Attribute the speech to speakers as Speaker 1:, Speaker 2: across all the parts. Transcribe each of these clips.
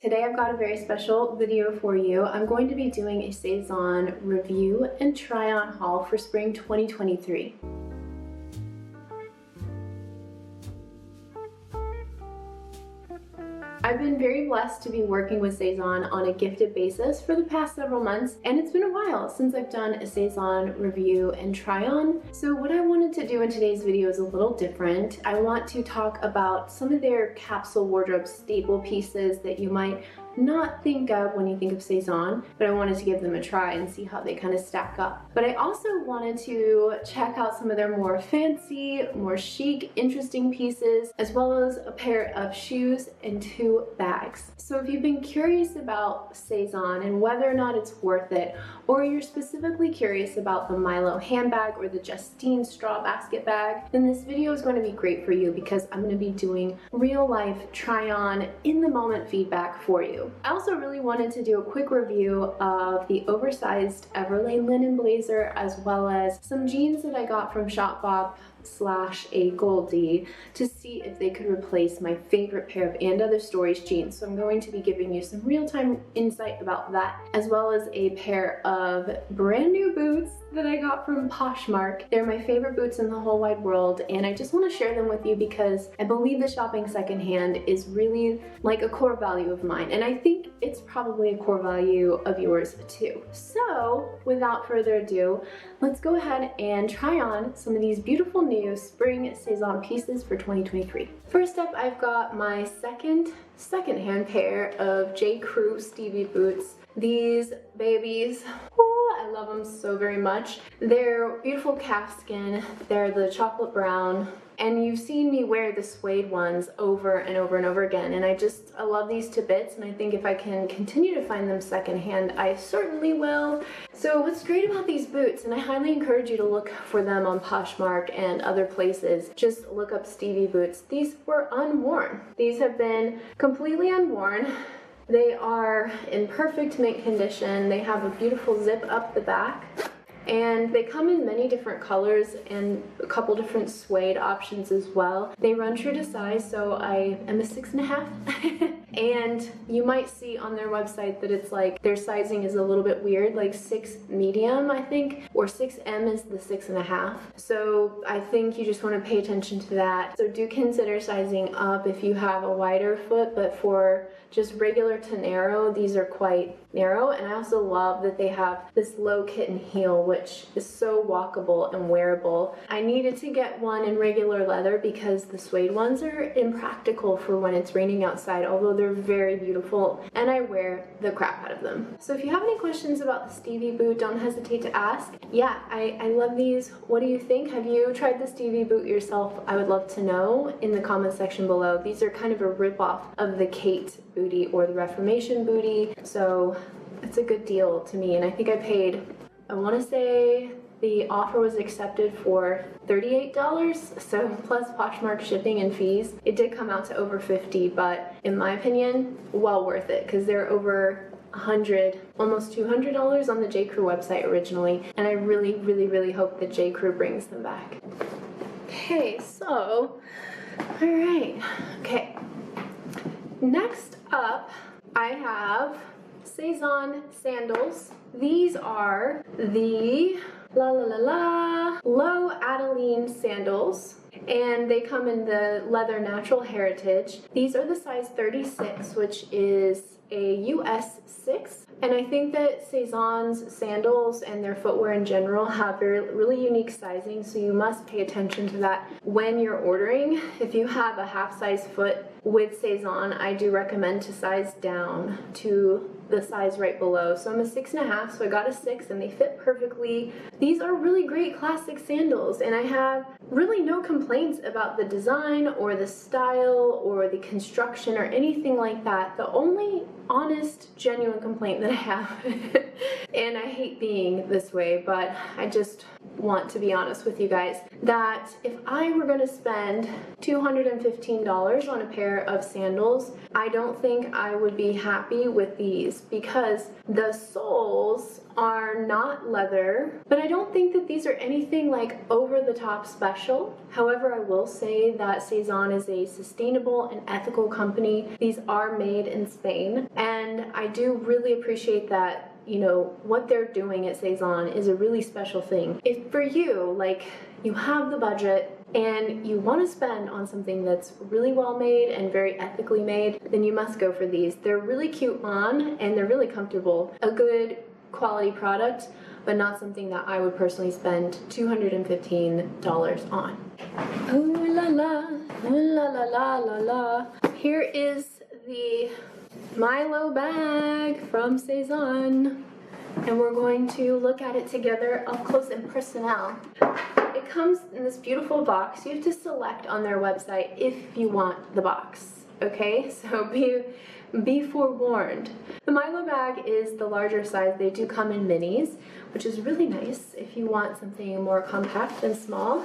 Speaker 1: Today I've got a very special video for you. I'm going to be doing a Sezane review and try on haul for spring 2023. I've been very blessed to be working with Sezane on a gifted basis for the past several months, and it's been a while since I've done a Sezane review and try on. So what I wanted to do in today's video is a little different. I want to talk about some of their capsule wardrobe staple pieces that you might not think of when you think of Sezane, but I wanted to give them a try and see how they kind of stack up. But I also wanted to check out some of their more fancy, more chic, interesting pieces, as well as a pair of shoes and 2 bags. So if you've been curious about Sezane and whether or not it's worth it, or you're specifically curious about the Milo handbag or the Justine straw basket bag, then this video is going to be great for you because I'm going to be doing real life try on in the moment feedback for you. I also really wanted to do a quick review of the oversized Everlane linen blazer, as well as some jeans that I got from Shopbop / Agolde to see if they could replace my favorite pair of And Other Stories jeans. So I'm going to be giving you some real-time insight about that, as well as a pair of brand new boots that I got from Poshmark. They're my favorite boots in the whole wide world, and I just want to share them with you because I believe that shopping secondhand is really like a core value of mine, and I think it's probably a core value of yours too. So without further ado, let's go ahead and try on some of these beautiful new spring Sezane pieces for 2023. First up, I've got my second-hand pair of J.Crew Stevie boots. These babies, I love them so very much. They're beautiful calfskin, they're the chocolate brown, and you've seen me wear the suede ones over and over and over again, and I love these to bits, and I think if I can continue to find them secondhand, I certainly will. So what's great about these boots, and I highly encourage you to look for them on Poshmark and other places, just look up Stevie boots. These were unworn. These have been completely unworn. They are in perfect mint condition. They have a beautiful zip up the back, and they come in many different colors and a couple different suede options as well. They run true to size, so I am a 6.5. And you might see on their website that it's like their sizing is a little bit weird, like 6 medium, I think, or 6M is the 6.5. So I think you just want to pay attention to that. So do consider sizing up if you have a wider foot, but for just regular to narrow, these are quite narrow. And I also love that they have this low kitten heel, which is so walkable and wearable. I needed to get one in regular leather because the suede ones are impractical for when it's raining outside, although they're very beautiful and I wear the crap out of them. So if you have any questions about the Stevie boot, don't hesitate to ask. Yeah, I love these. What do you think? Have you tried the Stevie boot yourself? I would love to know in the comment section below. These are kind of a rip-off of the Kate booty or the Reformation booty, so it's a good deal to me, and I think I paid, I want to say the offer was accepted for $38, so plus Poshmark shipping and fees. It did come out to over $50, but in my opinion, well worth it because they're over $100, almost $200 on the J.Crew website originally, and I really, really, really hope that J.Crew brings them back. Okay, so, alright, okay. Next up, I have Sezane sandals. These are the Low Adeline sandals, and they come in the leather natural heritage. These are the size 36, which is a US 6, and I think that Sezane's sandals and their footwear in general have really unique sizing, so you must pay attention to that when you're ordering. If you have a half size foot with Sezane, I do recommend to size down to the size right below. So I'm a 6.5, so I got a 6 and they fit perfectly. These are really great classic sandals, and I have really no complaints about the design or the style or the construction or anything like that. The only honest, genuine complaint that I have, and I hate being this way, but I just want to be honest with you guys, that if I were going to spend $215 on a pair pair of sandals, I don't think I would be happy with these because the soles are not leather, but I don't think that these are anything like over the top special. However, I will say that Sezane is a sustainable and ethical company. These are made in Spain, and I do really appreciate that, you know, what they're doing at Sezane is a really special thing. If for you, like, you have the budget and you want to spend on something that's really well made and very ethically made, then you must go for these. They're really cute on and they're really comfortable. A good quality product, but not something that I would personally spend $215 on. Ooh la la, ooh la la la la la. Here is the MILO bag from Sézane, and we're going to look at it together up close and personal. It comes in this beautiful box. You have to select on their website if you want the box, okay? So be forewarned. The MILO bag is the larger size. They do come in minis, which is really nice if you want something more compact than small.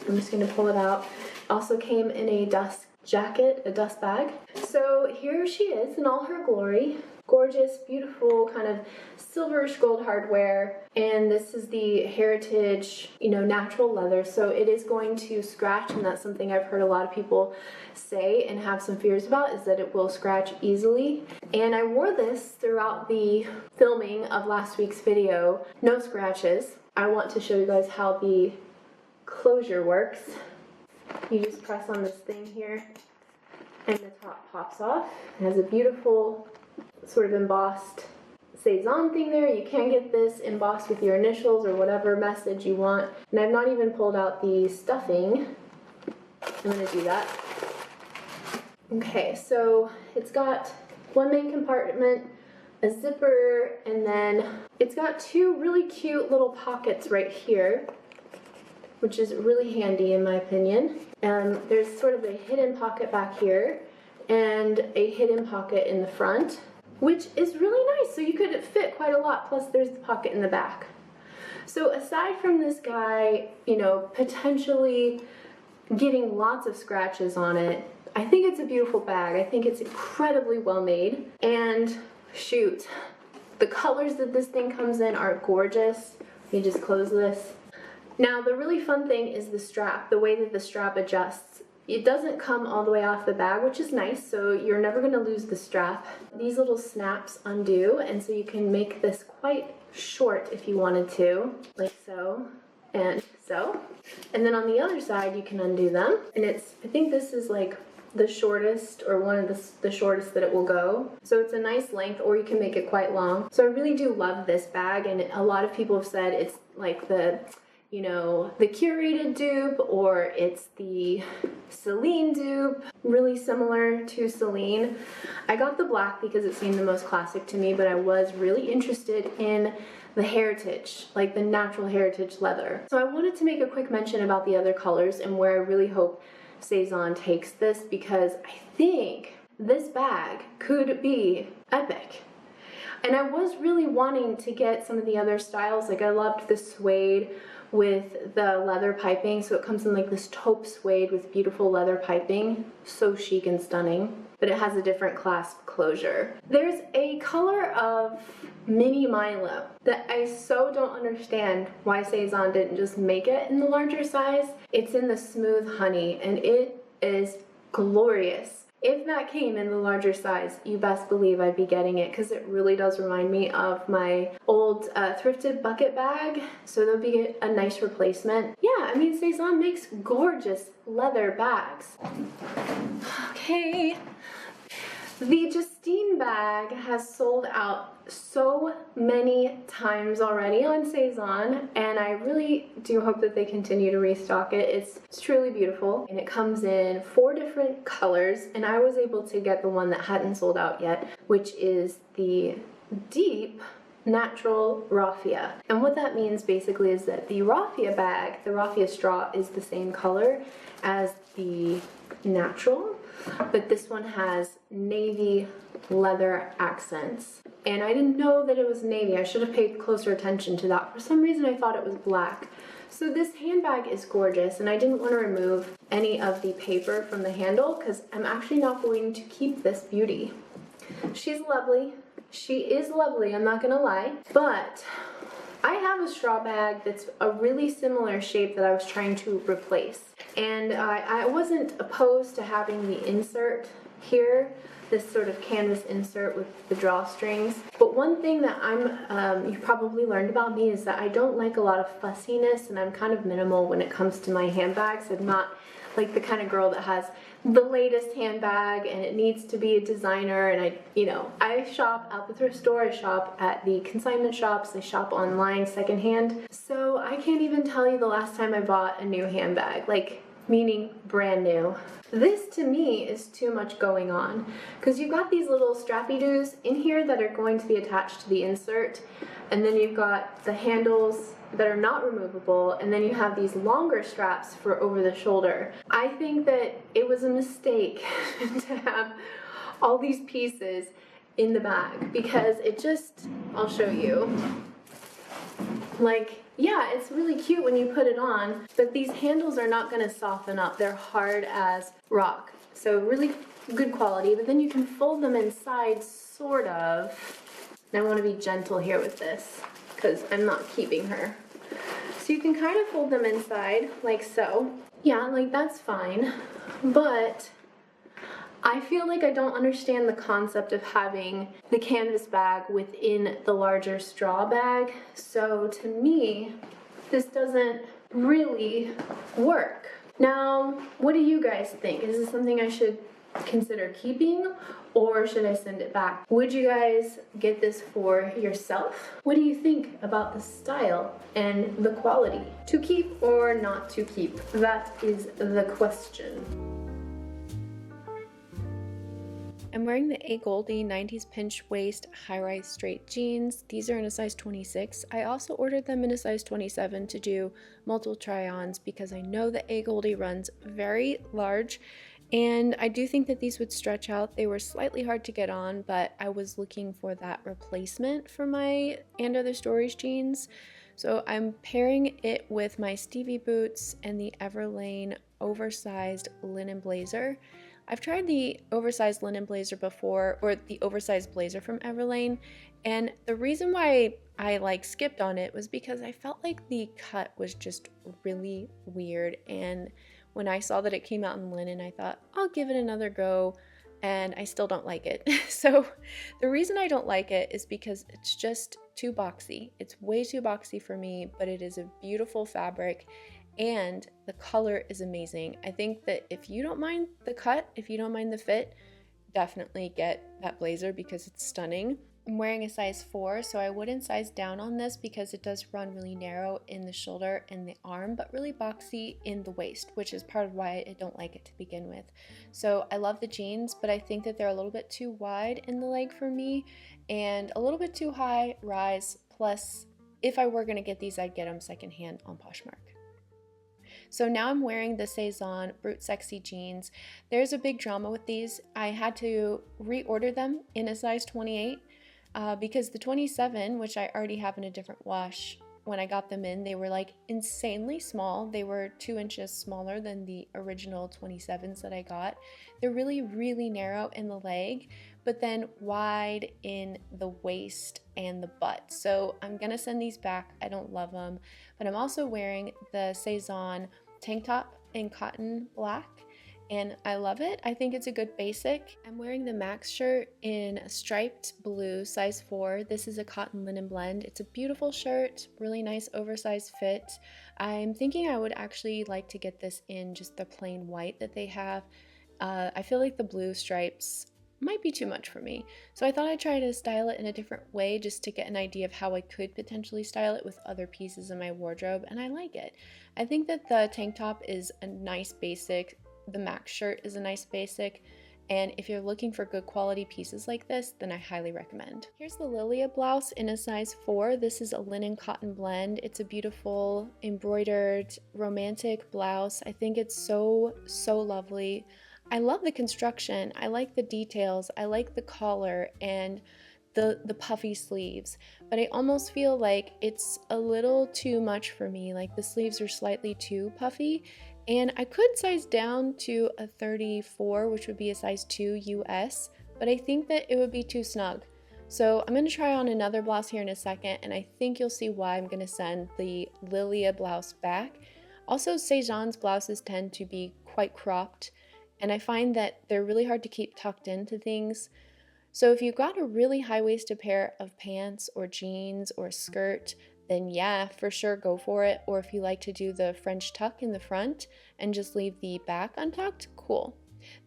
Speaker 1: I'm just going to pull it out. Also came in a dust jacket, a dust bag. So here she is in all her glory. Gorgeous, beautiful, kind of silverish gold hardware. And this is the heritage, you know, natural leather. So it is going to scratch, and that's something I've heard a lot of people say and have some fears about, is that it will scratch easily. And I wore this throughout the filming of last week's video. No scratches. I want to show you guys how the closure works. You just press on this thing here and the top pops off. It has a beautiful sort of embossed Sezane thing there. You can get this embossed with your initials or whatever message you want. And I've not even pulled out the stuffing. I'm going to do that. Okay, so it's got one main compartment, a zipper, and then it's got two really cute little pockets right here, which is really handy in my opinion. There's sort of a hidden pocket back here and a hidden pocket in the front, which is really nice. So you could fit quite a lot, plus there's the pocket in the back. So aside from this guy, you know, potentially getting lots of scratches on it, I think it's a beautiful bag. I think it's incredibly well made. And shoot, the colors that this thing comes in are gorgeous. Let me just close this. Now, the really fun thing is the strap, the way that the strap adjusts. It doesn't come all the way off the bag, which is nice, so you're never going to lose the strap. These little snaps undo, and so you can make this quite short if you wanted to, like so, and so. And then on the other side, you can undo them, and I think this is like the shortest, or one of the shortest that it will go. So it's a nice length, or you can make it quite long. So I really do love this bag, and a lot of people have said it's like the, you know, the curated dupe, or it's the Celine dupe, really similar to Celine. I got the black because it seemed the most classic to me, but I was really interested in the heritage, like the natural heritage leather. So I wanted to make a quick mention about the other colors and where I really hope Sezane takes this, because I think this bag could be epic. And I was really wanting to get some of the other styles. Like, I loved the suede with the leather piping, so it comes in like this taupe suede with beautiful leather piping, so chic and stunning, but it has a different clasp closure. There's a color of mini Milo that I so don't understand why Sezane didn't just make it in the larger size. It's in the smooth honey, and it is glorious. If that came in the larger size, you best believe I'd be getting it, because it really does remind me of my old thrifted bucket bag, so there'll be a nice replacement. Yeah, I mean, Sezane makes gorgeous leather bags. Okay. The Justine bag has sold out so many times already on Sezane, and I really do hope that they continue to restock it. It's truly beautiful, and it comes in 4 different colors, and I was able to get the one that hadn't sold out yet, which is the deep natural raffia. And what that means basically is that the raffia bag, the raffia straw, is the same color as the natural, but this one has navy leather accents. and I didn't know that it was navy. I should have paid closer attention to that. For some reason I thought it was black. So this handbag is gorgeous, and I didn't want to remove any of the paper from the handle because I'm actually not going to keep this beauty. She's lovely. She is lovely, I'm not gonna lie, but I have a straw bag that's a really similar shape that I was trying to replace. And I wasn't opposed to having the insert here, this sort of canvas insert with the drawstrings. But one thing that you probably learned about me is that I don't like a lot of fussiness, and I'm kind of minimal when it comes to my handbags. I'm not like the kind of girl that has the latest handbag and it needs to be a designer, and I shop at the thrift store, I shop at the consignment shops, I shop online secondhand. So I can't even tell you the last time I bought a new handbag, like meaning brand new. This to me is too much going on because you've got these little strappy-doos in here that are going to be attached to the insert, and then you've got the handles that are not removable, and then you have these longer straps for over the shoulder. I think that it was a mistake to have all these pieces in the bag because it just, I'll show you. Like, yeah, it's really cute when you put it on, but these handles are not gonna soften up. They're hard as rock. So really good quality, but then you can fold them inside, sort of. And I wanna be gentle here with this because I'm not keeping her. So you can kind of fold them inside, like so. Yeah, like that's fine, but I feel like I don't understand the concept of having the canvas bag within the larger straw bag. So to me, this doesn't really work. Now, what do you guys think? Is this something I should consider keeping, or should I send it back? Would you guys get this for yourself? What do you think about the style and the quality? To keep or not to keep? That is the question. I'm wearing the Agolde 90s pinch waist high-rise straight jeans. These are in a size 26. I also ordered them in a size 27 to do multiple try-ons because I know that Agolde runs very large, and I do think that these would stretch out. They were slightly hard to get on, but I was looking for that replacement for my And Other Stories jeans. So I'm pairing it with my Stevie boots and the Everlane oversized linen blazer. I've tried the oversized linen blazer before, or the oversized blazer from Everlane, and the reason why I skipped on it was because I felt like the cut was just really weird, and when I saw that it came out in linen, I thought, I'll give it another go, and I still don't like it. So the reason I don't like it is because it's just too boxy. It's way too boxy for me, but it is a beautiful fabric, and the color is amazing. I think that if you don't mind the cut, if you don't mind the fit, definitely get that blazer because it's stunning. I'm wearing a size 4, so I wouldn't size down on this because it does run really narrow in the shoulder and the arm, but really boxy in the waist, which is part of why I don't like it to begin with. So I love the jeans, but I think that they're a little bit too wide in the leg for me and a little bit too high rise. Plus, if I were going to get these, I'd get them secondhand on Poshmark. So now I'm wearing the Sézane Brut Sexy jeans. There's a big drama with these. I had to reorder them in a size 28 because the 27, which I already have in a different wash, when I got them in, they were like insanely small. They were 2 inches smaller than the original 27s that I got. They're really, really narrow in the leg, but then wide in the waist and the butt. So I'm gonna send these back. I don't love them, but I'm also wearing the Sézane tank top in cotton black, and I love it. I think it's a good basic. I'm wearing the Max shirt in striped blue, size 4. This is a cotton linen blend. It's a beautiful shirt, really nice oversized fit. I'm thinking I would actually like to get this in just the plain white that they have. I feel like the blue stripes might be too much for me. So I thought I'd try to style it in a different way just to get an idea of how I could potentially style it with other pieces in my wardrobe, and I like it. I think that the tank top is a nice basic, the Max shirt is a nice basic, and if you're looking for good quality pieces like this, then I highly recommend. Here's the Lilia blouse in a size 4. This is a linen cotton blend. It's a beautiful embroidered romantic blouse. I think it's so lovely. I love the construction, I like the details, I like the collar, and the puffy sleeves, but I almost feel like it's a little too much for me. Like the sleeves are slightly too puffy, and I could size down to a 34, which would be a size 2 US, but I think that it would be too snug. So I'm going to try on another blouse here in a second, and I think you'll see why I'm going to send the Lilia blouse back. Also, Sezane's blouses tend to be quite cropped, and I find that they're really hard to keep tucked into things. So if you've got a really high-waisted pair of pants or jeans or skirt, then yeah, for sure go for it. Or if you like to do the French tuck in the front and just leave the back untucked, cool.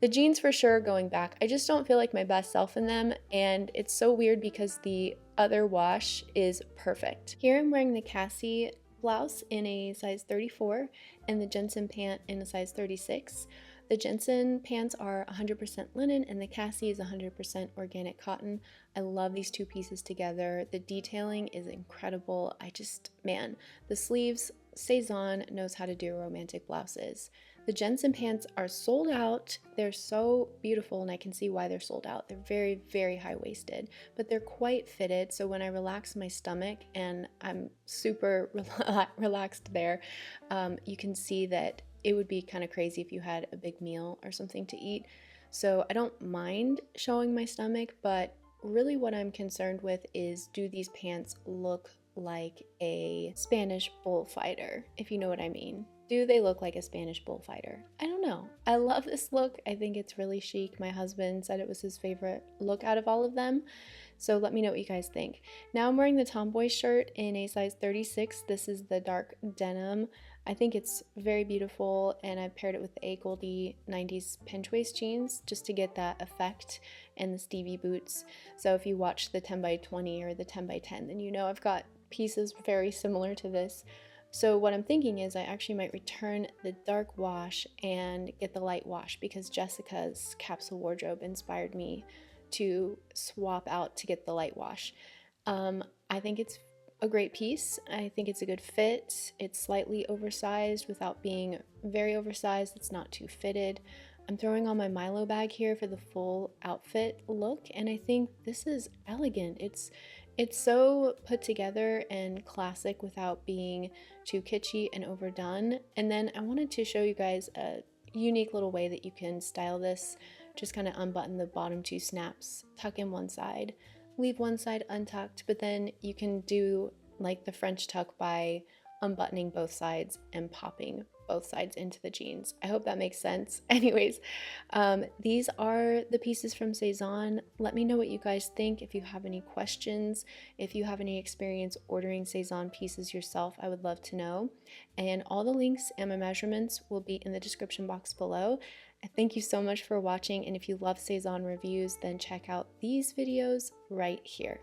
Speaker 1: The jeans for sure going back. I just don't feel like my best self in them, and it's so weird because the other wash is perfect. Here I'm wearing the Cassie blouse in a size 34 and the Jenson pant in a size 36. The Jenson pants are 100% linen and the Cassie is 100% organic cotton. I love these two pieces together. The detailing is incredible. Man, the sleeves, Sezane knows how to do romantic blouses. The Jenson pants are sold out. They're so beautiful, and I can see why they're sold out. They're very, very high-waisted, but they're quite fitted, so when I relax my stomach, and I'm super relaxed there, you can see that it would be kind of crazy if you had a big meal or something to eat. So I don't mind showing my stomach, but really what I'm concerned with is, do these pants look like a Spanish bullfighter, if you know what I mean? Do they look like a Spanish bullfighter? I don't know. I love this look. I think it's really chic. My husband said it was his favorite look out of all of them. So let me know what you guys think. Now I'm wearing the Tomboy shirt in a size 36. This is the dark denim. I think it's very beautiful, and I paired it with the Agolde 90s pinch waist jeans just to get that effect, and the Stevie boots. So if you watch the 10x20 or the 10x10, then you know I've got pieces very similar to this. So what I'm thinking is I actually might return the dark wash and get the light wash, because Jessica's capsule wardrobe inspired me to swap out to get the light wash. I think it's a great piece. I think it's a good fit. It's slightly oversized without being very oversized. It's not too fitted. I'm throwing on my MILO bag here for the full outfit look, and I think this is elegant. It's so put together and classic without being too kitschy and overdone. And then I wanted to show you guys a unique little way that you can style this. Just kind of unbutton the bottom two snaps, tuck in one side, leave one side untucked, but then you can do like the French tuck by unbuttoning both sides and popping both sides into the jeans. I hope that makes sense. Anyways, these are the pieces from Sezane. Let me know what you guys think. If you have any questions, if you have any experience ordering Sezane pieces yourself, I would love to know. And all the links and my measurements will be in the description box below. Thank you so much for watching, and if you love Sezane reviews, then check out these videos right here.